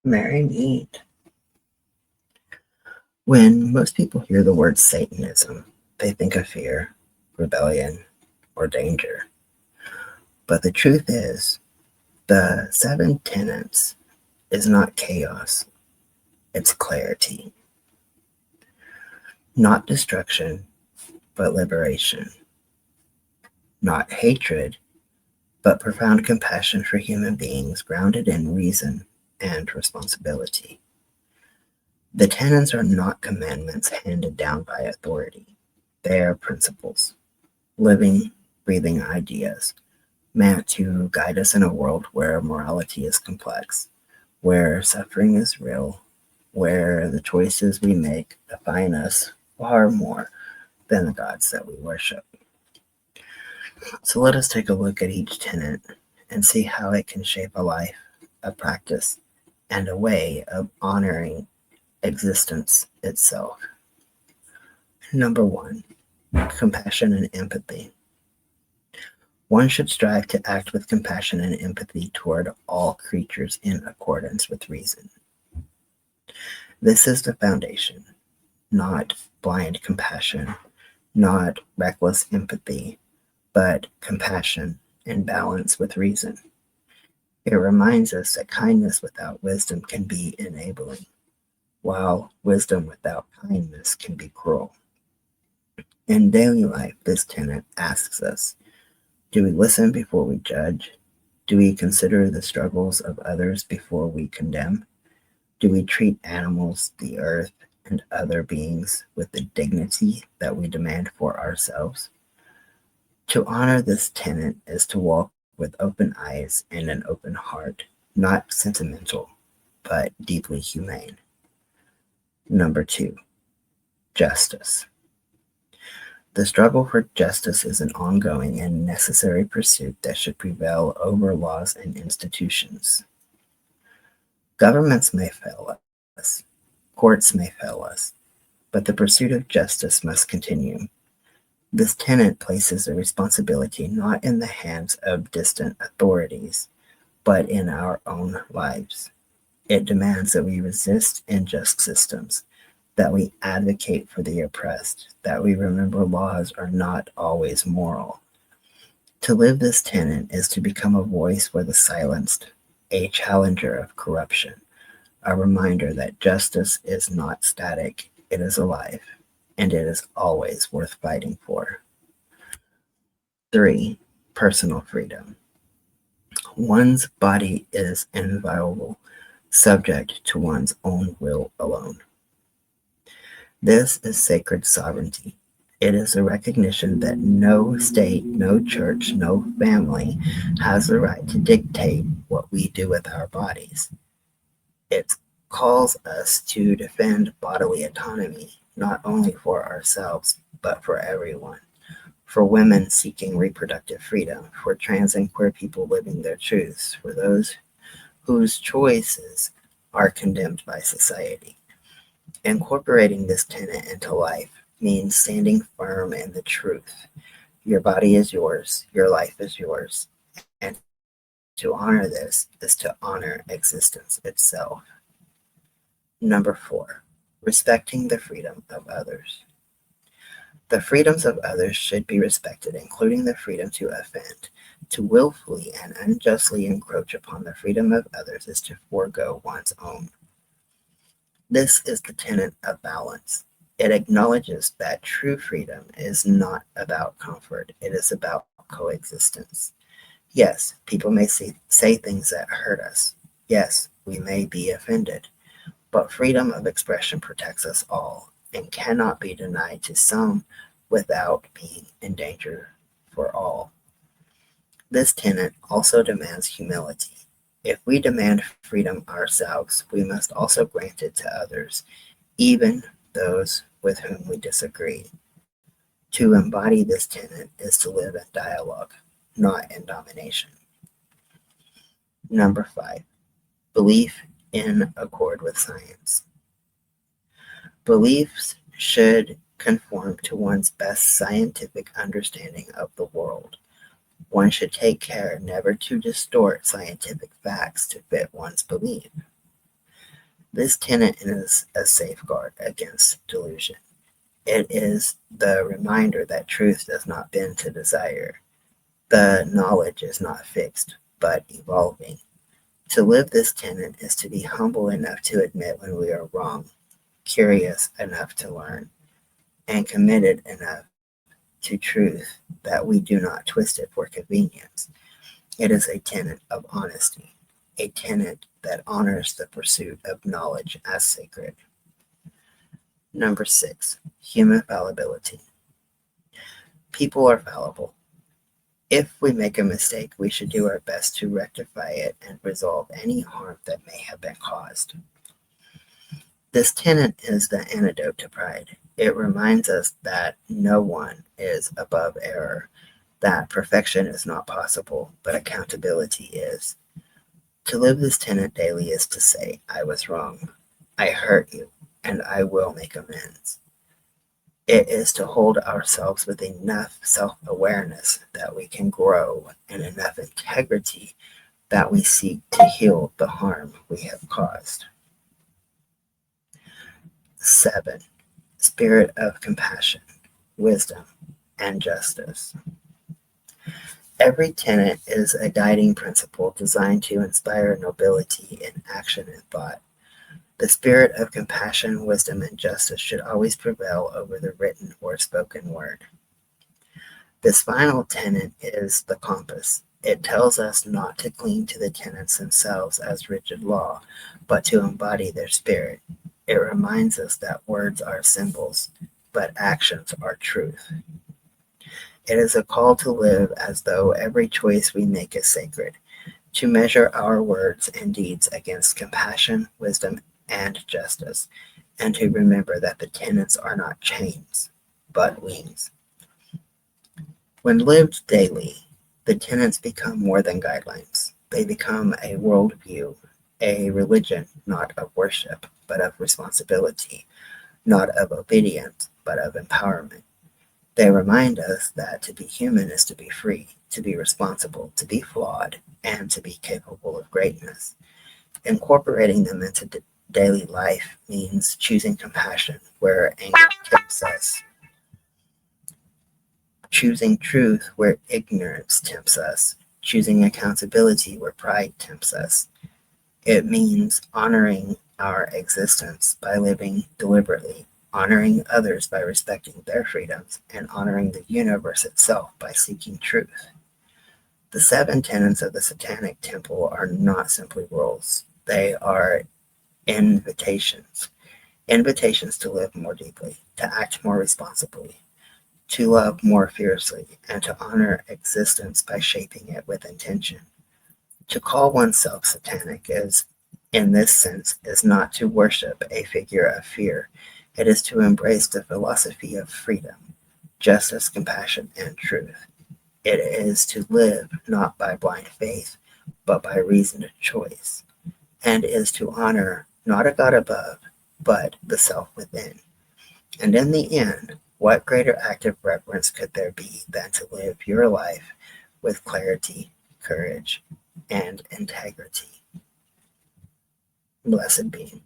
Marry and eat. When most people hear the word Satanism, they think of fear, rebellion, or danger. But the truth is, the seven tenets is not chaos, it's clarity. Not destruction, but liberation. Not hatred, but profound compassion for human beings grounded in reason and responsibility. The tenets are not commandments handed down by authority. They are principles, living, breathing ideas, meant to guide us in a world where morality is complex, where suffering is real, where the choices we make define us far more than the gods that we worship. So let us take a look at each tenet and see how it can shape a life, a practice, and a way of honoring existence itself. Number one, compassion and empathy. One should strive to act with compassion and empathy toward all creatures in accordance with reason. This is the foundation, not blind compassion, not reckless empathy, but compassion in balance with reason. It reminds us that kindness without wisdom can be enabling, while wisdom without kindness can be cruel. In daily life, this tenet asks us, do we listen before we judge? Do we consider the struggles of others before we condemn? Do we treat animals, the earth, and other beings with the dignity that we demand for ourselves? To honor this tenet is to walk with open eyes and an open heart, not sentimental, but deeply humane. Number two, justice. The struggle for justice is an ongoing and necessary pursuit that should prevail over laws and institutions. Governments may fail us, courts may fail us, but the pursuit of justice must continue. This tenet places the responsibility not in the hands of distant authorities, but in our own lives. It demands that we resist unjust systems, that we advocate for the oppressed, that we remember laws are not always moral. To live this tenet is to become a voice for the silenced, a challenger of corruption, a reminder that justice is not static, it is alive, and it is always worth fighting for. Three, personal freedom. One's body is inviolable, subject to one's own will alone. This is sacred sovereignty. It is a recognition that no state, no church, no family has the right to dictate what we do with our bodies. It calls us to defend bodily autonomy, not only for ourselves, but for everyone. For women seeking reproductive freedom, for trans and queer people living their truths, for those whose choices are condemned by society. Incorporating this tenet into life means standing firm in the truth. Your body is yours, your life is yours, and to honor this is to honor existence itself. Number four, respecting the freedom of others. The freedoms of others should be respected, including the freedom to offend. To willfully and unjustly encroach upon the freedom of others is to forego one's own. This is the tenet of balance. It acknowledges that true freedom is not about comfort, it is about coexistence. Yes, people may say things that hurt us. Yes, we may be offended. But freedom of expression protects us all and cannot be denied to some without being in danger for all. This tenet also demands humility. If we demand freedom ourselves, we must also grant it to others, even those with whom we disagree. To embody this tenet is to live in dialogue, not in domination. Number five, belief in accord with science. Beliefs should conform to one's best scientific understanding of the world. One should take care never to distort scientific facts to fit one's belief. This tenet is a safeguard against delusion. It is the reminder that truth does not bend to desire. The knowledge is not fixed, but evolving. To live this tenet is to be humble enough to admit when we are wrong, curious enough to learn, and committed enough to truth that we do not twist it for convenience. It is a tenet of honesty, a tenet that honors the pursuit of knowledge as sacred. Number 6, human fallibility. People are fallible. If we make a mistake, we should do our best to rectify it and resolve any harm that may have been caused. This tenet is the antidote to pride. It reminds us that no one is above error, that perfection is not possible, but accountability is. To live this tenet daily is to say, I was wrong, I hurt you, and I will make amends. It is to hold ourselves with enough self-awareness that we can grow and enough integrity that we seek to heal the harm we have caused. 7, spirit of compassion, wisdom, and justice. Every tenet is a guiding principle designed to inspire nobility in action and thought. The spirit of compassion, wisdom, and justice should always prevail over the written or spoken word. This final tenet is the compass. It tells us not to cling to the tenets themselves as rigid law, but to embody their spirit. It reminds us that words are symbols, but actions are truth. It is a call to live as though every choice we make is sacred, to measure our words and deeds against compassion, wisdom, and justice, and to remember that the tenets are not chains, but wings. When lived daily, the tenets become more than guidelines. They become a worldview, a religion not of worship, but of responsibility, not of obedience, but of empowerment. They remind us that to be human is to be free, to be responsible, to be flawed, and to be capable of greatness. Incorporating them into daily life means choosing compassion where anger tempts us, choosing truth where ignorance tempts us, choosing accountability where pride tempts us. It means honoring our existence by living deliberately, honoring others by respecting their freedoms, and honoring the universe itself by seeking truth. The 7 tenets of the Satanic Temple are not simply rules. They are invitations. Invitations to live more deeply, to act more responsibly, to love more fiercely, and to honor existence by shaping it with intention. To call oneself satanic is, in this sense, is not to worship a figure of fear. It is to embrace the philosophy of freedom, justice, compassion, and truth. It is to live not by blind faith, but by reasoned choice, and is to honor not a God above, but the self within. And in the end, what greater act of reverence could there be than to live your life with clarity, courage, and integrity? Blessed be.